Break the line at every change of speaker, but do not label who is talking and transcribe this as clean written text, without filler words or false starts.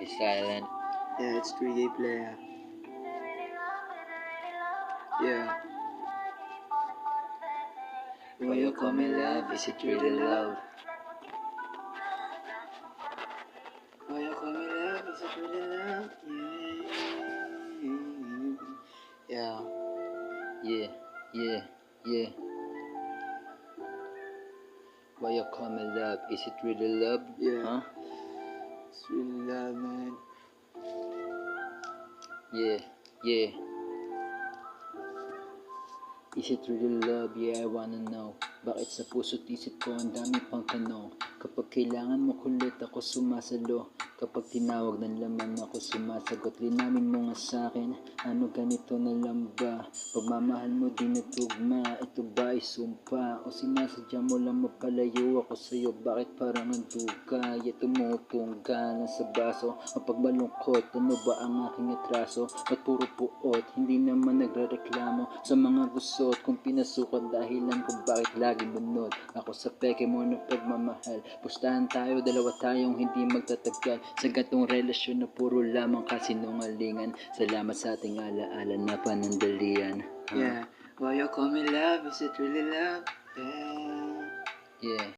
It's silent.
Yeah, it's 3 player. Yeah.
Why you call me love? Is it really love?
Why you call me love? Is it really love? Yeah.
Yeah, yeah, yeah. Why you call me love? Is it really love?
Yeah.
Huh?
It's really love, man.
Yeah, yeah. Is it really love? Yeah, I wanna know. Bakit sa puso't isip ko ang dami pang tanong? Kapag kailangan mo kulit ako sumasalo. Kapag tinawag ng laman ako sumasagot. Linawin mo nga sa'kin, ano ganito na lang ba? Pagmamahal mo di natugma, ito ba ay sumpa? O sinasadya mo lang mapalayo ako sa'yo? Bakit parang ang duga? Tumutungga na sa baso. Kapag malungkot, ano ba ang aking atraso? At puro puot, hindi naman nagrereklamo sa mga gusot kung pinasukat dahilan kung bakit lagi bunod ako sa peke mo na pagmamahal. Pustahan tayo, dalawa tayong hindi magtatagal sa gatong relasyon na puro lamang kasinungalingan. Salamat sa ating alaala na panandalian.
Yeah. Why you call me love? Is it really love? Yeah.
Yeah.